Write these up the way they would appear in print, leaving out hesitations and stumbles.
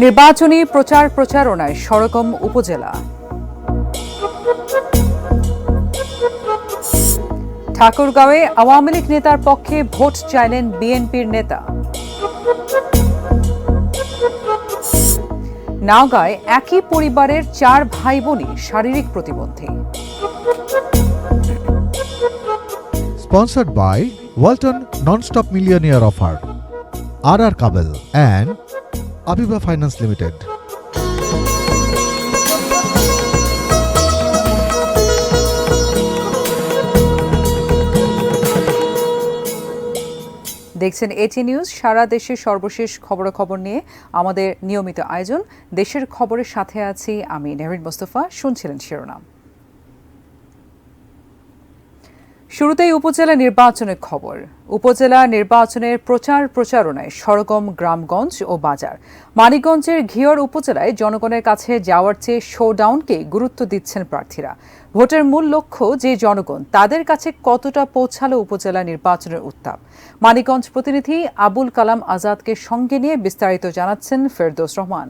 নির্বাচনী প্রচারণায় সরগম উপজেলা। ঠাকুরগাঁওয়ে আওয়ামী লীগ নেতার পক্ষে ভোট চাইলেন বিএনপির নেতা। নওগাঁয় একই পরিবারের 4 ভাই বোনই শারীরিক প্রতিবন্ধী। Sponsored by Walton Non-Stop Millionaire Offer, RR Kabel and Abiba Finance Limited. দেখছেন এটি নিউজ। সারা দেশের সর্বশেষ খবরাখবর নিয়ে আমাদের নিয়মিত আয়োজন দেশের খবরের সাথে আছি আমি নেহরিন মোস্তফা। শুনছিলেন শিরোনাম। শুরুতেই উপজেলা নির্বাচনের খবর। উপজেলা নির্বাচনের প্রচারণায় সরগম গ্রামগঞ্জ ও বাজার। মানিকগঞ্জের ঘিওর উপজেলায় জনগণের কাছে যাওয়ার চেয়ে শোডাউনকে গুরুত্ব দিচ্ছেন প্রার্থীরা। ভোটের মূল লক্ষ্য যে জনগণ, তাদের কাছে কতটা পৌঁছালো উপজেলা নির্বাচনের উত্তাপ। মানিকগঞ্জ প্রতিনিধি আবুল কালাম আজাদকে সঙ্গে নিয়ে বিস্তারিত জানাচ্ছেন ফেরদৌস রহমান।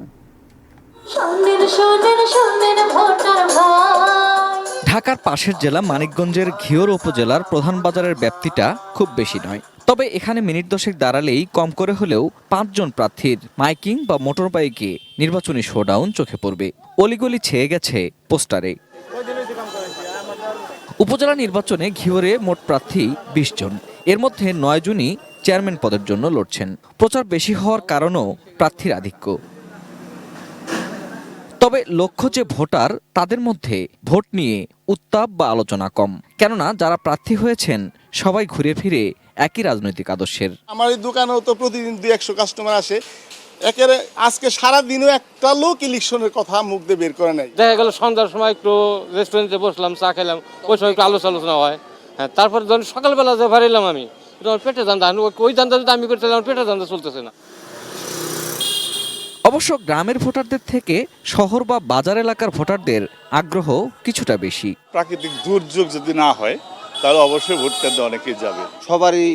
ঢাকার পাশের জেলা মানিকগঞ্জের ঘিওর উপজেলার প্রধান বাজারের ব্যাপ্তিটা খুব বেশি নয়, তবে এখানে মিনিট দশেক দাঁড়ালেই কম করে হলেও 5 জন প্রার্থীর মাইকিং বা মোটর বাইকে নির্বাচনী শোডাউন চোখে পড়বে। অলিগলি ছেয়ে গেছে পোস্টারে। উপজেলা নির্বাচনে ঘিওরে মোট প্রার্থী 20 জন, এর মধ্যে 9 জনই চেয়ারম্যান পদের জন্য লড়ছেন। প্রচার বেশি হওয়ার কারণেও প্রার্থীর আধিক্য। তবে লক্ষ্য যে ভোটার, তাদের মধ্যে ভোট নিয়ে উত্তাপ বা আলোচনা কম, কেননা যারা প্রার্থী হয়েছেন সবাই ঘুরে ফিরে একই রাজনৈতিক আদর্শের। আমার এই দোকানেও তো প্রতিদিন 200 কাস্টমার আসে। একেবারে আজকে সারা দিনও একটা লোক ইলেকশনের কথা মুখ দিয়ে বের করে নাই। দেখা গেল সন্ধ্যার সময় একটু রেস্টুরেন্টে বসলাম, চা খেলাম, ওই সময় একটু আলোচনা হয়। হ্যাঁ, তারপরে ধরুন সকালবেলা যে ভারিলাম আমি, আমার পেটে ধান্দা, ওই ধান্দা যদি আমি করতে আমার পেটে ধান্দা চলতেছে না। অবশ্য গ্রামের ভোটারদের থেকে শহর বা বাজার এলাকার ভোটারদের আগ্রহ কিছুটা বেশি। প্রাকৃতিক দুর্যোগ যদি না হয় তাহলে অবশ্যই ভোট কেন্দ্রে অনেকেই যাবে। সবারই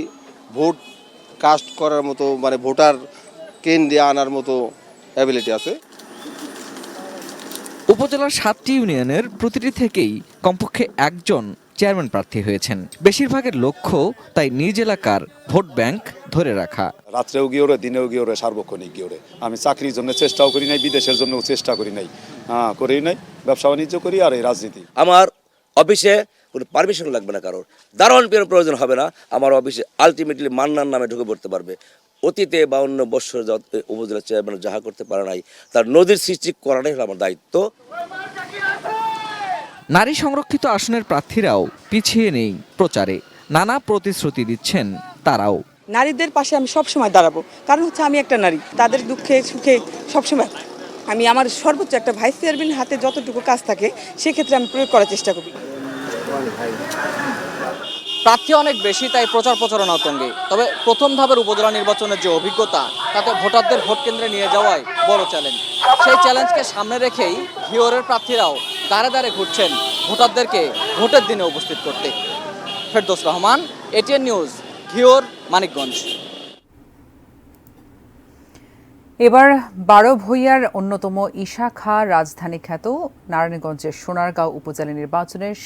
ভোট কাস্ট করার মতো, মানে ভোটার কেন্দ্রে আনার মতো অ্যাবিলিটি আছে। উপজেলার 7টি ইউনিয়নের প্রতিটি থেকেই কমপক্ষে একজন চেয়ারম্যান প্রার্থী হয়েছেন। বেশিরভাগের লক্ষ্য তাই নিজ এলাকার ভোট ব্যাংক ধরে রাখা। রাত্রেও গিয়ে ওরে, দিনেও গিয়ে ওরে, সার্বক্ষণিক গিয়ে ওরে। আমি চাকরির জন্য চেষ্টাও করি নাই, বিদেশের জন্য চেষ্টা করি নাই, করি নাই। ব্যবসা বাণিজ্য করি আর এই রাজনীতি। আমার অফিসে কোনো পারমিশন লাগবে না, কারোর দারোয়ান পেরোর প্রয়োজন হবে না। আমার অফিসে আলটিমেটলি মান্নার নামে ঢুকে পড়তে পারবে। অতীতে 52 বছর উপজেলা চেয়ারম্যান যাহা করতে পারে নাই, তার নদীর সৃষ্টি করাটাই হলো আমার দায়িত্ব। নারী সংরক্ষিত আসনের প্রার্থীরাও পিছিয়ে নেই প্রচারে। নানা প্রতিশ্রুতি দিচ্ছেন তারাও। নারীদের পাশে আমি সবসময় দাঁড়াবো, কারণ হচ্ছে আমি একটা নারী, তাদের দুঃখে সুখে সবসময় আমি আমার সর্বোচ্চ একটা ভাইস চেয়ারম্যানের হাতে যতটুকু কাজ থাকে সেক্ষেত্রে আমি প্রয়োগ করার চেষ্টা করি। প্রার্থী অনেক বেশি, তাই প্রচারণা তঙ্গে। তবে প্রথম ধাপের উপজেলা নির্বাচনের যে অভিজ্ঞতা, তাতে ভোটারদের ভোট কেন্দ্রে নিয়ে যাওয়াই বড় চ্যালেঞ্জ। সেই চ্যালেঞ্জকে সামনে রেখেই ঘিওরের প্রার্থীরাও দাঁড়ে দাঁড়ে ঘুরছেন ভোটারদেরকে ভোটের দিনে উপস্থিত করতে। Ferdous Rahman, ATN news, Ghior, Manikganj. এবার 12 ভূঁইয়ার অন্যতম ঈশা খাঁ রাজধানী খ্যাত নারায়ণগঞ্জের সোনারগাঁও উপজেলা নির্বাচনের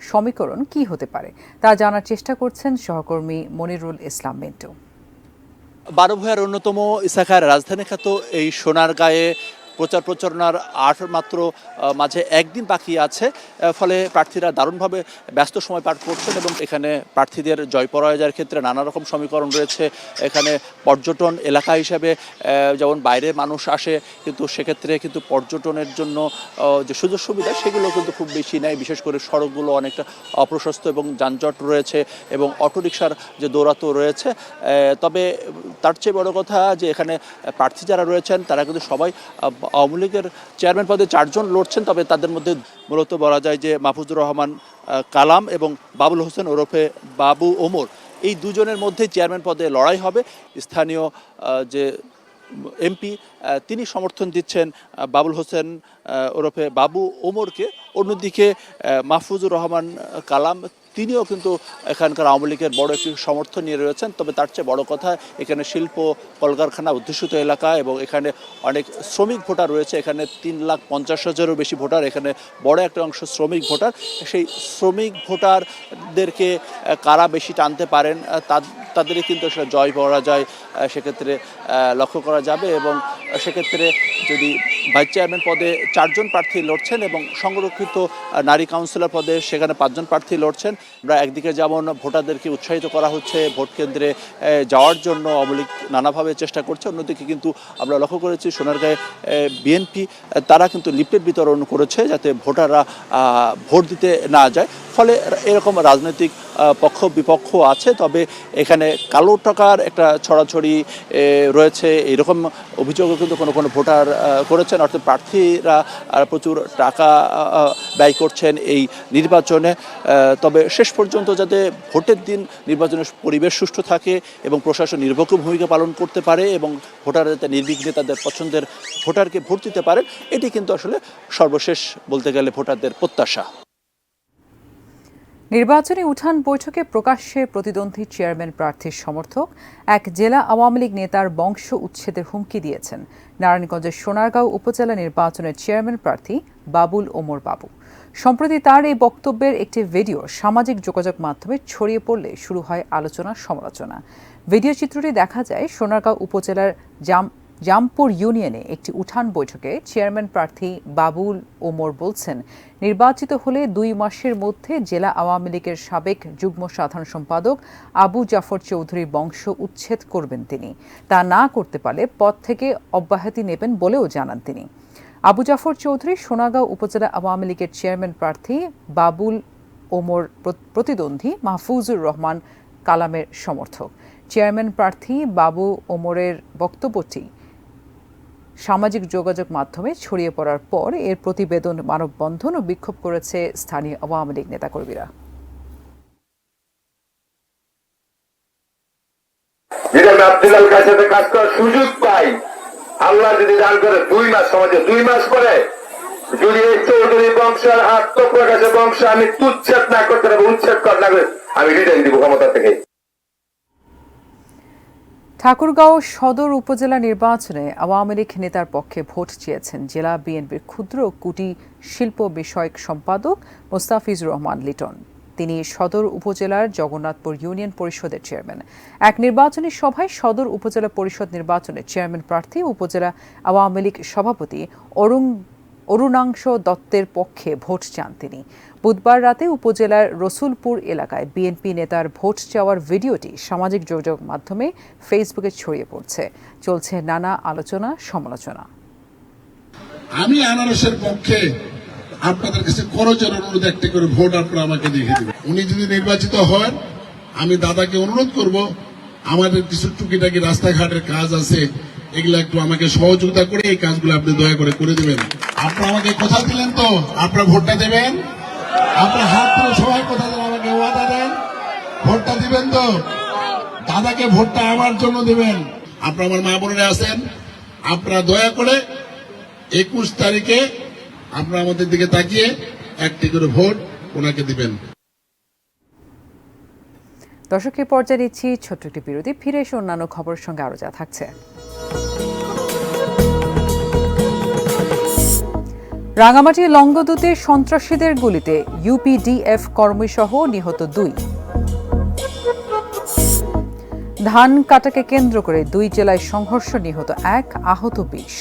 সমীকরণ কি হতে পারে তা জানার চেষ্টা করছেন সহকর্মী মনিরুল ইসলাম মিন্টু। 12 ভূঁইয়ার অন্যতম ঈশা খাঁ রাজধানী খ্যাত এই সোনারগাঁয়ে প্রচারণার মাত্র মাঝে একদিন বাকি আছে, ফলে প্রার্থীরা দারুণভাবে ব্যস্ত সময় পার করছেন এবং এখানে প্রার্থীদের জয় পরাজয়ের ক্ষেত্রে নানা রকম সমীকরণ রয়েছে। এখানে পর্যটন এলাকা হিসেবে যেমন বাইরে মানুষ আসে, কিন্তু সেক্ষেত্রে কিন্তু পর্যটনের জন্য যে সুযোগ সুবিধা সেগুলো কিন্তু খুব বেশি নেই। বিশেষ করে সড়কগুলো অনেকটা অপ্রশস্ত এবং যানজট রয়েছে এবং অটোরিকশার যে দৌরাত্ম্য রয়েছে। তবে তার চেয়ে বড় কথা যে এখানে প্রার্থী যারা রয়েছেন তারা কিন্তু সবাই আওয়ামী লীগের চেয়ারম্যান পদে 4 জন লড়ছেন। তবে তাদের মধ্যে মূলত বলা যায় যে মাহফুজুর রহমান কালাম এবং বাবুল হোসেন ওরফে বাবু ওমর, এই দুজনের মধ্যে চেয়ারম্যান পদে লড়াই হবে। স্থানীয় যে এমপি তিনি সমর্থন দিচ্ছেন বাবুল হোসেন ওরফে বাবু ওমরকে। অন্যদিকে মাহফুজুর রহমান কালাম তিনিও কিন্তু এখানকার আওয়ামী লীগের বড় একটি সমর্থন নিয়ে রয়েছেন। তবে তার চেয়ে বড় কথা, এখানে শিল্প কলকারখানা অধ্যুষিত এলাকা এবং এখানে অনেক শ্রমিক ভোটার রয়েছে। এখানে 3,50,000-এরও বেশি ভোটার, এখানে বড় একটা অংশ শ্রমিক ভোটার। সেই শ্রমিক ভোটারদেরকে কারা বেশি টানতে পারেন তাদেরই কিন্তু আসলে জয় পাওয়া যায় সেক্ষেত্রে লক্ষ্য করা যাবে। এবং সেক্ষেত্রে যদি ভাইস চেয়ারম্যান পদে 4 জন প্রার্থী লড়ছেন এবং সংরক্ষিত নারী কাউন্সিলর পদে সেখানে 5 জন প্রার্থী লড়ছেন। আমরা একদিকে যেমন ভোটারদেরকে উৎসাহিত করা হচ্ছে ভোট কেন্দ্রে যাওয়ার জন্য, আওয়ামী লীগ নানাভাবে চেষ্টা করছে, অন্যদিকে কিন্তু আমরা লক্ষ্য করেছি সোনারগাঁয়ে বিএনপি তারা কিন্তু লিফলেট বিতরণ করেছে যাতে ভোটাররা ভোট দিতে না যায়। ফলে এরকম রাজনৈতিক পক্ষ বিপক্ষ আছে। তবে এখানে কালো টাকার একটা ছড়াছড়ি রয়েছে, এরকম অভিযোগও কিন্তু কোনো ভোটার করেছেন। অর্থাৎ প্রার্থীরা প্রচুর টাকা ব্যয় করছেন এই নির্বাচনে। তবে শেষ পর্যন্ত যাতে ভোটের দিন নির্বাচনের পরিবেশ সুষ্ঠু থাকে এবং প্রশাসন নির্ভক্ষ ভূমিকা পালন করতে পারে এবং ভোটাররা যাতে নির্বিঘ্নে তাদের পছন্দের ভোটারকে ভোট দিতে পারে, এটি কিন্তু আসলে সর্বশেষ বলতে গেলে ভোটারদের প্রত্যাশা। নির্বাচনী উঠান বৈঠকে প্রকাশ্যে প্রতিদ্বন্দ্বী চেয়ারম্যান প্রার্থীর সমর্থক এক জেলা আওয়ামী লীগ নেতার বংশ উচ্ছেদের হুমকি দিয়েছেন নারায়ণগঞ্জের সোনারগাঁও উপজেলা নির্বাচনের চেয়ারম্যান প্রার্থী বাবুল ওমর বাবু। সম্প্রতি তার এই বক্তব্যের একটি ভিডিও সামাজিক যোগাযোগ মাধ্যমে ছড়িয়ে পড়লে শুরু হয় আলোচনা সমালোচনা। ভিডিও চিত্রটি দেখা যায় সোনারগাঁও উপজেলার জামপুর ইউনিয়নে একটি উঠান বৈঠকে চেয়ারম্যান প্রার্থী বাবুল ওমর বলছেন, নির্বাচিত হলে 2 মাসের মধ্যে জেলা আওয়ামী লীগের সাবেক যুগ্ম সাধারণ সম্পাদক আবু জাফর চৌধুরীর বংশ উচ্ছেদ করবেন তিনি। তা না করতে পারলে পদ থেকে অব্যাহতি নেবেন বলেও জানান তিনি। আবু জাফর চৌধুরী সোনারগাঁও উপজেলা আওয়ামী লীগের চেয়ারম্যান প্রার্থী বাবুল ওমর প্রতিদ্বন্দ্বী মাহফুজুর রহমান কালামের সমর্থক। চেয়ারম্যান প্রার্থী বাবু ওমরের বক্তব্যটি সামাজিক যোগাযোগ মাধ্যমে ছড়িয়ে পড়ার পর এর প্রতিবেদন, মানববন্ধন ও বিক্ষোভ করেছে স্থানীয় আওয়ামী লীগ নেতাকর্মীরা। কাজ করার সুযোগ পাই, আল্লাহ যদি দান করে 2 মাস, সমাজে 2 মাস পরে যদি এই চৌধুরী বংশের আত্মপ্রকাশের বংশ আমি উচ্ছেদ না করতে পারবো, উচ্ছেদ কর না করে আমি রিটার্ন দিব ক্ষমতা থেকে। ঠাকুরগাঁও সদর উপজেলা নির্বাচনে আওয়ামী লীগ নেতার পক্ষে ভোট চেয়েছেন জেলা বিএনপির ক্ষুদ্র কুটির শিল্প বিষয়ক সম্পাদক মোস্তাফিজুর রহমান লিটন। তিনি সদর উপজেলার জগন্নাথপুর ইউনিয়ন পরিষদের চেয়ারম্যান। এক নির্বাচনী সভায় সদর উপজেলা পরিষদ নির্বাচনে চেয়ারম্যান প্রার্থী উপজেলা আওয়ামী লীগ সভাপতি অরুণাংশ দত্তের পক্ষে ভোট চান তিনি। বুধবার রাতে উপজেলার রসুলপুর এলাকায় বিএনপি নেতার ভোট চাওয়ার ভিডিওটি সামাজিক যোগাযোগ মাধ্যমে ফেসবুকে ছড়িয়ে পড়ছে। চলছে নানা আলোচনা সমালোচনা। আমি আনারসের পক্ষে আপনাদের কাছে করজোর অনুরোধ, একটা করে ভোট আপনারা আমাকে দিয়ে দেবেন। উনি যদি নির্বাচিত হন, আমি দাদাকে অনুরোধ করব, আমাদের কিছু টুকিটাকি রাস্তাঘাটের কাজ আছে, এগুলো একটু আমাকে সহযোগিতা করে এই কাজগুলো আপনি দয়া করে দেবেন। আপনারা আমাকে কথা দিলেন তো আপনারা ভোটটা দেবেন? আপনার হাত ধরে সবাই কথা দেন, আমাকে ওয়াদা দেন, ভোটটা দিবেন তো? দাদাকে ভোটটা আমার জন্য দেবেন। আপনারা আমার মা বোনেরা আছেন, আপনারা দয়া করে 21 তারিখে আপনারা আমাদের দিকে তাকিয়ে একটি করে ভোট ওনাকে দিবেন। দর্শক, এই পর্যায়ে নিচ্ছি ছোট্ট একটি বিরতি। ফিরে এসে অন্যান্য খবরের সঙ্গে আরো যা থাকছে। রাঙামাটি লংগদুতে সন্ত্রাসীদের গুলিতে ইউপিডিএফ কর্মীসহ নিহত 2। ধান কাটাকে কেন্দ্র করে 2 জেলায় সংঘর্ষ, নিহত 1, আহত 20।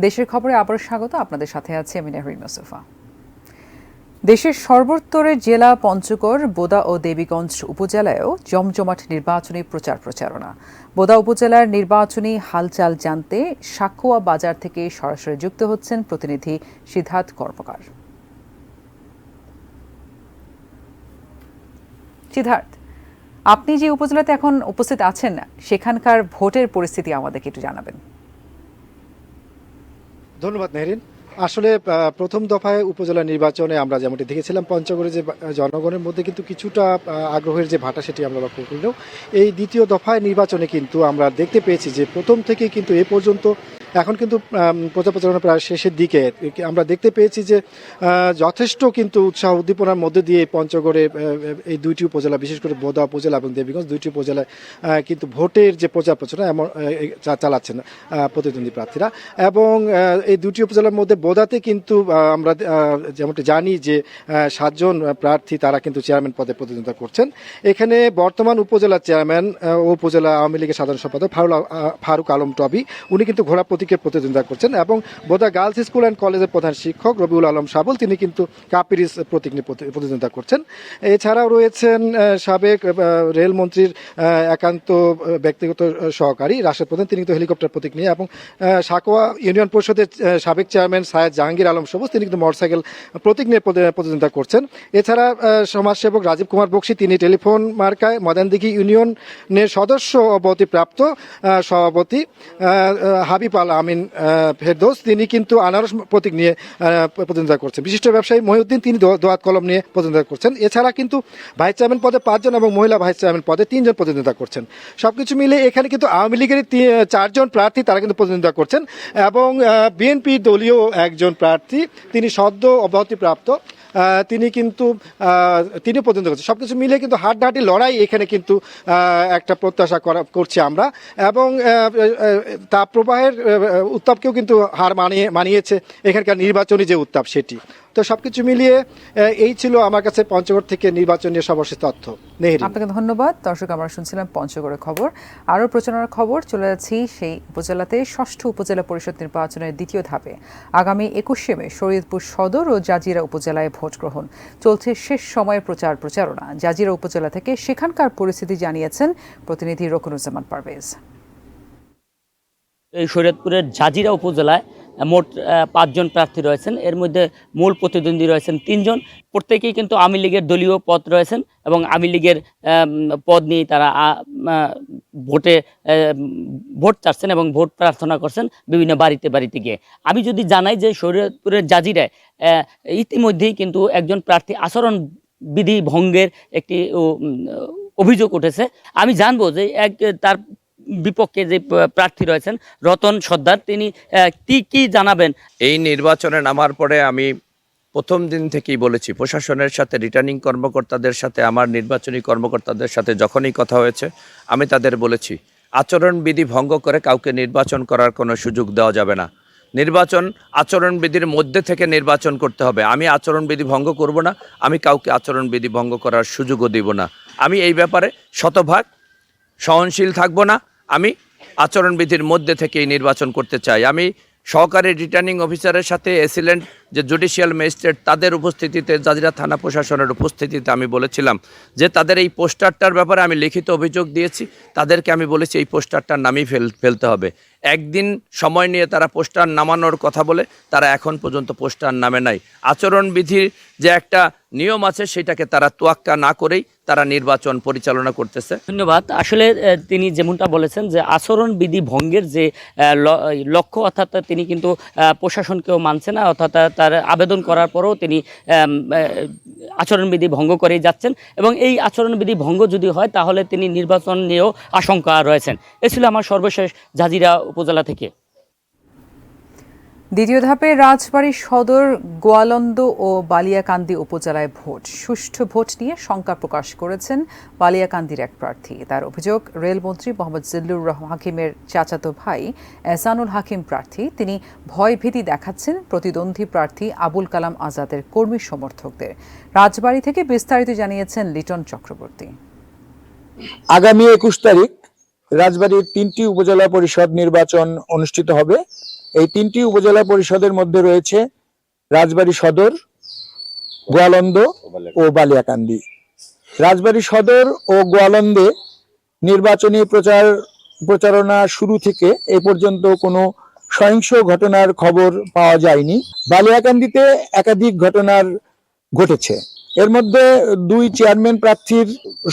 দেশের খবরে আবার স্বাগত। আপনাদের সাথে আছি আমি নেহরিন মোস্তফা। দেশের সর্বোত্তরের জেলা পঞ্চগড়, বোদা ও দেবীগঞ্জ উপজেলায়ও জমজমাট নির্বাচনী প্রচারণা। বোদা উপজেলার নির্বাচনী হালচাল জানতে সাকুয়া বাজার থেকে সরাসরি যুক্ত হচ্ছেন প্রতিনিধি সিদ্ধার্থ কর্মকার। সিদ্ধার্থ, আপনি যে উপজেলাতে এখন উপস্থিত আছেন না, সেখানকার ভোটের পরিস্থিতি আমাদেরকে একটু জানাবেন। ধন্যবাদ মেহরিন। আসলে প্রথম দফায় উপজেলা নির্বাচনে আমরা যেমনটি দেখেছিলাম পঞ্চগড়ে যে জনগণের মধ্যে কিন্তু কিছুটা আগ্রহের যে ভাটা সেটি আমরা লক্ষ্য করলেও এই দ্বিতীয় দফায় নির্বাচনে কিন্তু আমরা দেখতে পেয়েছি যে প্রথম থেকে কিন্তু এ পর্যন্ত এখন কিন্তু প্রচার প্রচারণা প্রায় শেষের দিকে আমরা দেখতে পেয়েছি যে যথেষ্ট কিন্তু উৎসাহ উদ্দীপনার মধ্যে দিয়ে পঞ্চগড়ে এই দুইটি উপজেলা, বিশেষ করে বোদা উপজেলা এবং দেবীগঞ্জ দুইটি উপজেলায় কিন্তু ভোটের যে প্রচার প্রচারণা এমন চালাচ্ছেন প্রতিদ্বন্দ্বী প্রার্থীরা। এবং এই দুটি উপজেলার মধ্যে বোদাতে কিন্তু আমরা যেমনটি জানি যে 7 জন প্রার্থী তারা কিন্তু চেয়ারম্যান পদে প্রতিদ্বন্দ্বিতা করছেন। এখানে বর্তমান উপজেলা চেয়ারম্যান ও উপজেলা আওয়ামী লীগের সাধারণ সম্পাদক ফারুক আলম টবি, উনি কিন্তু ঘোড়া প্রতীকে প্রতিদ্বন্দ্বিতা করছেন। এবং বোদা গার্লস স্কুল অ্যান্ড কলেজের প্রধান শিক্ষক রবিউল আলম সাবুল, তিনি কিন্তু কাপিরিস প্রতীক নিয়ে প্রতিদ্বন্দ্বিতা করছেন। এছাড়াও রয়েছেন সাবেক রেলমন্ত্রীর একান্ত ব্যক্তিগত সহকারী রাশেদ প্রধান, তিনি কিন্তু হেলিকপ্টার প্রতীক নিয়ে, এবং সাকোয়া ইউনিয়ন পরিষদের সাবেক চেয়ারম্যান সায়েদ জাহাঙ্গীর আলম সবুজ, তিনি কিন্তু মোটরসাইকেল প্রতীক নিয়ে প্রতিদ্বন্দ্বিতা করছেন। এছাড়া সমাজসেবক রাজীব কুমার বক্সী, তিনি টেলিফোন মার্কায় ময়দানদিঘি ইউনিয়নের সদস্য অবতিপ্রাপ্ত সভাপতি হাবিব আল আমিন ফেরদৌস, তিনি কিন্তু আনারস প্রতীক নিয়ে প্রতিদ্বন্দ্বিতা করছেন। বিশিষ্ট ব্যবসায়ী মহিউদ্দিন, তিনি দোয়াত কলম নিয়ে প্রতিদ্বন্দ্বিতা করছেন। এছাড়া কিন্তু ভাইস চেয়ারম্যান পদে 5 জন এবং মহিলা ভাইস চেয়ারম্যান পদে 3 জন প্রতিদ্বন্দ্বিতা করছেন। সবকিছু মিলে এখানে কিন্তু আওয়ামী লীগের 4 জন প্রার্থী তারা কিন্তু প্রতিদ্বন্দ্বিতা করছেন, এবং বিএনপি দলীয় একজন প্রার্থী, তিনি সদ্য অব্যাহতিপ্রাপ্ত, তিনি প্রতিদ্বন্দ্বিতা করছেন। সবকিছু মিলে কিন্তু হাড্ডাহাড্ডি লড়াই এখানে কিন্তু একটা প্রত্যাশা করছি আমরা। এবং তাপ প্রবাহের উত্তাপকেও কিন্তু হার মানিয়েছে এখানকার নির্বাচনী যে উত্তাপ সেটি। তো সবকিছু মিলিয়ে এই ছিল আমার কাছে পঞ্চগড় থেকে নির্বাচনের সর্বশেষ তথ্য। আপনাকে ধন্যবাদ। দর্শক, আমরা শুনছিলাম পঞ্চগড়ের খবর। আরও প্রচারণার খবর চলে যাচ্ছি সেই উপজেলাতে। 6ষ্ঠ উপজেলা পরিষদ নির্বাচনের দ্বিতীয় ধাপে আগামী 21শে মে শরীয়তপুর সদর ও জাজিরা উপজেলায় ভোট গ্রহণ চলছে। শেষ সময়ে প্রচারণা। জাজিরা উপজেলা থেকে সেখানকার পরিস্থিতি জানিয়েছেন প্রতিনিধি রকুনুজ্জামান পারভেজ। এই শরীয়তপুরের জাজিরা উপজেলায় মোট 5 জন প্রার্থী রয়েছেন। এর মধ্যে মূল প্রতিদ্বন্দ্বী রয়েছেন 3 জন। প্রত্যেকেই কিন্তু আওয়ামী লীগের দলীয় পদ রয়েছেন এবং আওয়ামী লীগের পদ নিয়ে তারা ভোট চাচ্ছেন এবং ভোট প্রার্থনা করছেন বিভিন্ন বাড়িতে গিয়ে। আমি যদি জানাই যে শরীয়তপুরের জাজিরায় ইতিমধ্যেই কিন্তু একজন প্রার্থী আচরণ বিধি ভঙ্গের একটি অভিযোগ উঠেছে। আমি জানবো যে তার বিপক্ষে যে প্রার্থী রয়েছেন রতন সর্দার, তিনি কি জানাবেন। এই নির্বাচনে নামার পরে আমি প্রথম দিন থেকেই বলেছি, প্রশাসনের সাথে, রিটার্নিং কর্মকর্তাদের সাথে, আমার নির্বাচনী কর্মকর্তাদের সাথে যখনই কথা হয়েছে আমি তাদের বলেছি, আচরণবিধি ভঙ্গ করে কাউকে নির্বাচন করার কোনো সুযোগ দেওয়া যাবে না। নির্বাচন আচরণবিধির মধ্যে থেকে নির্বাচন করতে হবে। আমি আচরণবিধি ভঙ্গ করব না, আমি কাউকে আচরণবিধি ভঙ্গ করার সুযোগও দিব না। আমি এই ব্যাপারে শতভাগ সহনশীল থাকব না। আমি আচরণবিধির মধ্যে থেকেই নির্বাচন করতে চাই। আমি সহকারী রিটার্নিং অফিসারের সাথে অ্যাসিলেন্ট যে জুডিশিয়াল ম্যাজিস্ট্রেট তাদের উপস্থিতিতে, জাজিরা থানা প্রশাসনের উপস্থিতিতে আমি বলেছিলাম যে তাদের এই পোস্টারটার ব্যাপারে আমি লিখিত অভিযোগ দিয়েছি। তাদেরকে আমি বলেছি এই পোস্টারটা নামিয়ে ফেলতে হবে। একদিন সময় নিয়ে তারা পোস্টার নামানোর কথা বলে তারা এখন পর্যন্ত পোস্টার নামে নাই। আচরণবিধির যে একটা নিয়ম আছে সেটাকে তারা তোয়াক্কা না করেই তারা নির্বাচন পরিচালনা করতেছে। ধন্যবাদ। আসলে তিনি যেমনটা বলেছেন যে আচরণবিধি ভঙ্গের যে লক্ষ্য, অর্থাৎ তিনি কিন্তু প্রশাসনকেও মানছে না, অর্থাৎ তার আবেদন করার পরেও তিনি আচরণবিধি ভঙ্গ করেই যাচ্ছেন এবং এই আচরণবিধি ভঙ্গ যদি হয় তাহলে তিনি নির্বাচন নিয়েও আশঙ্কা রয়েছেন। এ ছিল আমার সর্বশেষ জাজিরা উপজেলা থেকে। দ্বিতীয় ধাপে রাজবাড়ী সদর, গোয়ালন্দ ও বালিয়াকান্দি উপজেলায় ভোট। সুষ্ঠু ভোট নিয়ে শঙ্কা প্রকাশ করেছেন বালিয়াকান্দির এক প্রার্থী। তার অভিযোগ, রেলমন্ত্রী মোহাম্মদ জিল্লুর হাকিমের চাচাতো ভাই এহসানুল হাকিম প্রার্থী, তিনি ভয়ভীতি দেখাচ্ছেন প্রতিদ্বন্দ্বী প্রার্থী আবুল কালাম আজাদের কর্মী সমর্থকদের। রাজবাড়ী থেকে বিস্তারিত জানিয়েছেন লিটন চক্রবর্তী। আগামী 21 তারিখ রাজবাড়ীর 3টি উপজেলা পরিষদ নির্বাচন অনুষ্ঠিত হবে। এই 3টি উপজেলা পরিষদের মধ্যে রয়েছে রাজবাড়ী সদর, গোয়ালন্দ ও বালিয়াকান্দি। রাজবাড়ী সদর ও গোয়ালন্দে নির্বাচনী প্রচারণা শুরু থেকে এ পর্যন্ত কোনো সহিংস ঘটনার খবর পাওয়া যায়নি। বালিয়াকান্দিতে একাধিক ঘটনার ঘটেছে। এর মধ্যে 2 চেয়ারম্যান প্রার্থীর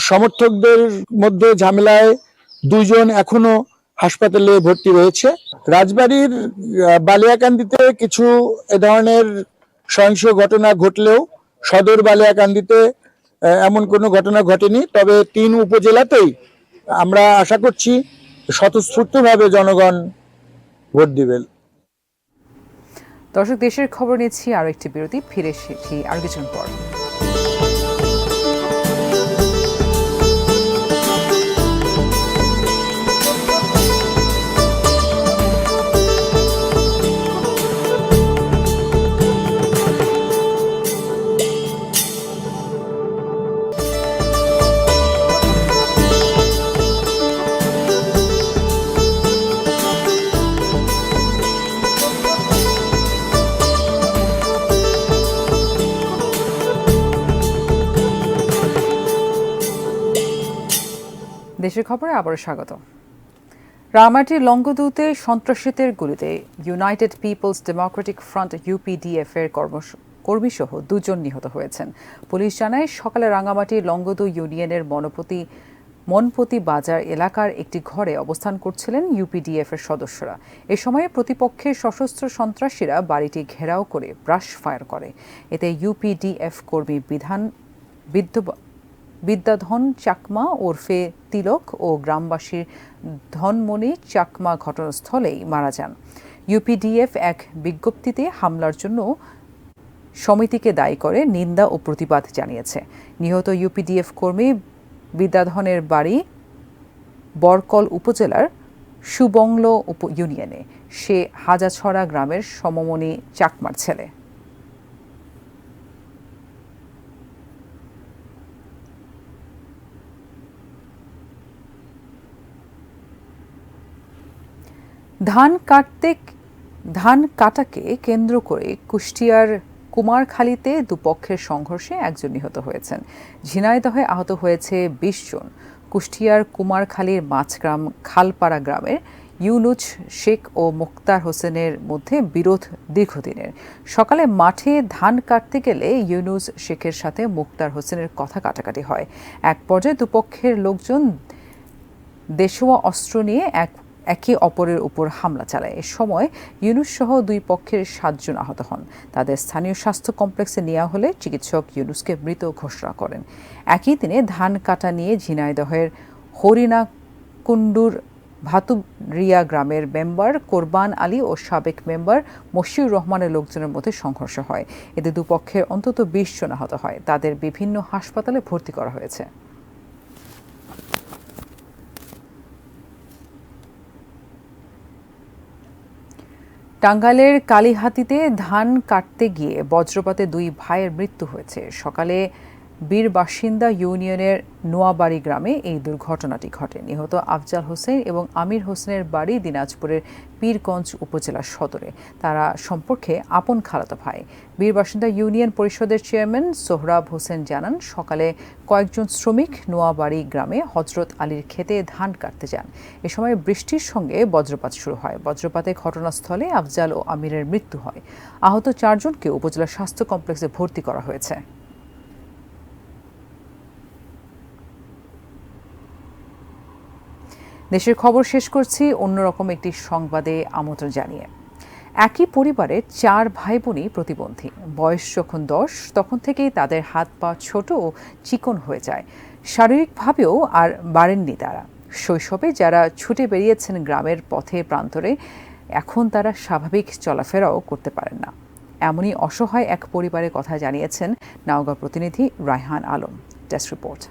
সমর্থকদের মধ্যে ঝামেলায় 2 জন এখনো হাসপাতালে ভর্তি রয়েছে। রাজবাড়ীর বালিয়াকান্দিতে কিছু এ ধরনের সহিংস ঘটনা ঘটলেও সদর বালিয়াকান্দিতে এমন কোনো ঘটনা ঘটেনি। তবে 3 উপজেলাতেই আমরা আশা করছি স্বতঃস্ফূর্তভাবে জনগণ ভোট দিবেন। দর্শক, দেশের খবর নিচ্ছি আরো একটি বিরতি, ফিরে এসেছি আর কিছুক্ষণ পর। দেশের খবরে আবারও স্বাগত। রাঙামাটির লংগদুতে সন্ত্রাসীদের গুলিতে United People's Democratic Front UPDF এর কর্মীসহ 2 জন নিহত হয়েছেন। পুলিশ জানায়, সকালে রাঙামাটির লংগদু ইউনিয়নের মনপতি বাজার এলাকার একটি ঘরে অবস্থান করছিলেন ইউপিডিএফ এর সদস্যরা। এ সময় প্রতিপক্ষের সশস্ত্র সন্ত্রাসীরা বাড়িটি ঘেরাও করে ব্রাশ ফায়ার করে। এতে ইউপিডিএফ কর্মী বিদ্যাধন চাকমা ওরফে তিলক ও গ্রামবাসীর ধনমণি চাকমা ঘটনাস্থলেই মারা যান। ইউপিডিএফ এক বিজ্ঞপ্তিতে হামলার জন্য সমিতিকে দায়ী করে নিন্দা ও প্রতিবাদ জানিয়েছে। নিহত ইউপিডিএফ কর্মী বিদ্যাধনের বাড়ি বরকল উপজেলার সুবংল ইউনিয়নে। সে হাজাছড়া গ্রামের সমমণি চাকমার ছেলে। ধান কাটাকে কেন্দ্র করে কুষ্টিয়ার কুমারখালীতে দুপক্ষের সংঘর্ষে 1 জন নিহত হয়েছেন। ঝিনাইদহে আহত হয়েছে 20 জন। কুষ্টিয়ার কুমারখালীর মাছগ্রাম খালপাড়া গ্রামের ইউনুস শেখ ও মুক্তার হোসেনের মধ্যে বিরোধ দীর্ঘদিনের। সকালে মাঠে ধান কাটতে গেলে ইউনুস শেখের সাথে মুক্তার হোসেনের কথা কাটাকাটি হয়। এক পর্যায়ে দুপক্ষের লোকজন দেশোয়া অস্ত্র নিয়ে একে অপরের উপর হামলা চালায়। এ সময় ইউনুস সহ 2 পক্ষের 7 জন আহত হন। তাদের স্থানীয় স্বাস্থ্য কমপ্লেক্সে নেওয়া হলে চিকিৎসক ইউনুসকে মৃত ঘোষণা করেন। একই দিনে ধান কাটা নিয়ে ঝিনাইদহের হরিণাকুণ্ডুর ভাতুরিয়া গ্রামের মেম্বার কোরবান আলী ও সাবেক মেম্বার মশিউর রহমানের লোকজনের মধ্যে সংঘর্ষ হয়। এতে দুপক্ষের অন্তত 20 জন আহত হয়। তাদের বিভিন্ন হাসপাতালে ভর্তি করা হয়েছে। টাঙ্গাইলের কালীহাতিতে ধান কাটতে গিয়ে বজ্রপাতে 2 ভাইয়ের মৃত্যু হয়েছে। সকালে বীরবাসিন্দা ইউনিয়নের নোয়াবাড়ি গ্রামে এই দুর্ঘটনাটি ঘটে। নিহত আফজাল হোসেন এবং আমির হোসেনের বাড়ি দিনাজপুরের পীরগঞ্জ উপজেলা সদরে। তারা সম্পর্কে আপন খালাতো ভাই। বীরবাসিন্দা ইউনিয়ন পরিষদের চেয়ারম্যান সোহরাব হোসেন জানান, সকালে কয়েকজন শ্রমিক নোয়াবাড়ি গ্রামে হজরত আলীর ক্ষেতে ধান কাটতে যান। এ সময় বৃষ্টির সঙ্গে বজ্রপাত শুরু হয়। বজ্রপাতে ঘটনাস্থলে আফজাল ও আমিরের মৃত্যু হয়। আহত 4 জনকে উপজেলা স্বাস্থ্য কমপ্লেক্সে ভর্তি করা হয়েছে। দেশের খবর শেষ করছি অন্যরকম একটি সংবাদে আমন্ত্রণ জানিয়ে। একই পরিবারের 4 ভাই বোনই প্রতিবন্ধী। বয়স যখন 10 তখন থেকেই তাদের হাত পা ছোট ও চিকন হয়ে যায়। শারীরিকভাবেও আর বাড়েননি তারা। শৈশবে যারা ছুটে বেরিয়েছেন গ্রামের পথে প্রান্তরে, এখন তারা স্বাভাবিক চলাফেরাও করতে পারেন না। এমনই অসহায় এক পরিবারের কথা জানিয়েছেন নওগাঁ প্রতিনিধি রায়হান আলম। Test report.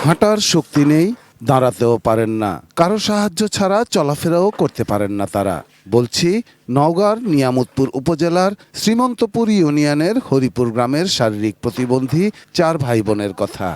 হাঁটার শক্তি নেই, দাঁড়াতেও পারেন না, কারো সাহায্য ছাড়া চলাফেরাও করতে পারেন না তারা। বলছি নওগাঁর নিয়ামতপুর উপজেলার শ্রীমন্তপুর ইউনিয়নের হরিপুর গ্রামের শারীরিক প্রতিবন্ধী 4 ভাই বোনের কথা।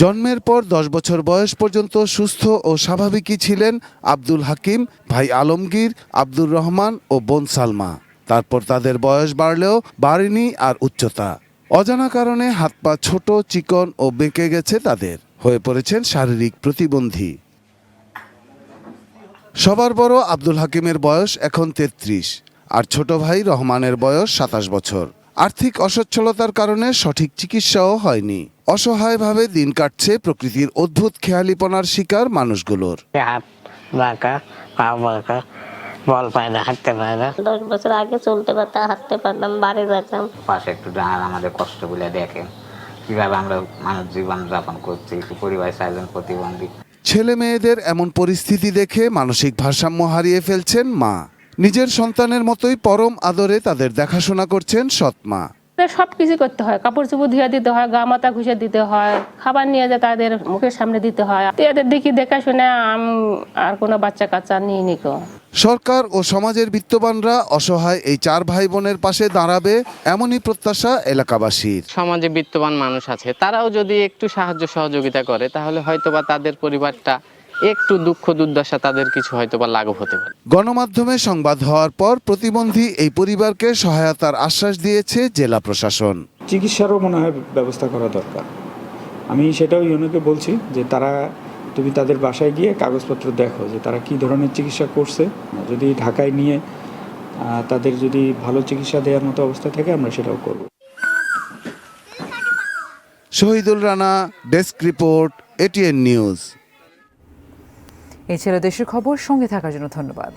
জন্মের পর 10 বছর বয়স পর্যন্ত সুস্থ ও স্বাভাবিকই ছিলেন আব্দুল হাকিম, ভাই আলমগীর, আব্দুর রহমান ও বোন সালমা। তারপর তাদের বয়স বাড়লেও বাড়েনি আর উচ্চতা। অজানা কারণে হাত পা ছোট, চিকন ও বেঁকে গেছে তাদের। হয়ে পড়েছেন শারীরিক প্রতিবন্ধী। সবার বড় আব্দুল হাকিমের বয়স এখন 33। আর ছোট ভাই রহমানের বয়স 27 বছর। আর্থিক অসচ্ছলতার কারণে সঠিক চিকিৎসাও হয়নি। অসহায়ভাবে দিন কাটছে প্রকৃতির অদ্ভুত খেয়ালিপনার শিকার মানুষগুলোর। হাত বাঁকা, পা বাঁকা, বল পায় না, হাঁটতে পায় না। 10 বছর আগে চলতে পারতাম, হাঁটতে পারতাম, বাড়ি যেতাম। পাশে একটু দাঁড়ান, আমাদের কষ্টগুলো দেখেন, কিভাবে আমরা মানুষ জীবন যাপন করছি, পরিবার 4 জন প্রতিবন্ধী। ছেলে মেয়েদের এমন পরিস্থিতি দেখে মানসিক ভারসাম্য হারিয়ে ফেলছেন মা। নিজের সন্তানের মতোই পরম আদরে তাদের দেখাশোনা করছেন সৎ মা। সবকিছু করতে হয়, কাপড় চোপড় ধুয়ে দিতে হয়, গা মাথা ঘুষে দিতে হয়, খাবার নিয়ে যে তাদের মুখের সামনে দিতে হয়। এদের দেখি দেখাশোনা আর কোনো বাচ্চা কাচ্চা নিয়ে নিকো। সরকার ও সমাজের বিত্তবানরা অসহায় এই 4 ভাই বোনের পাশে দাঁড়াবে, এমনই প্রত্যাশা এলাকাবাসীর। সমাজে বিত্তবান মানুষ আছে, তারাও যদি একটু সাহায্য সহযোগিতা করে তাহলে হয়তোবা তাদের পরিবারটা একটু দুঃখ দুর্দশা তাদের কিছু হয়তোবা লাঘব হতে পারে। গণমাধ্যমে সংবাদ হওয়ার পর প্রতিবন্ধী এই পরিবারকে সহায়তার আশ্বাস দিয়েছে জেলা প্রশাসন। চিকিৎসারও মনে হয় ব্যবস্থা করা দরকার। আমি সেটাও ইউনোকে বলছি যে তুমি তাদের বাসায় গিয়ে কাগজপত্র দেখো যে তারা কি ধরনের চিকিৎসা করছে। যদি ঢাকায় নিয়ে তাদের যদি ভালো চিকিৎসা দেওয়ার মতো অবস্থা থাকে আমরা সেটাও করব। Shahidul Rana, desk report, ATN news. এই ছিল দেশের খবর। সঙ্গে থাকার জন্য ধন্যবাদ।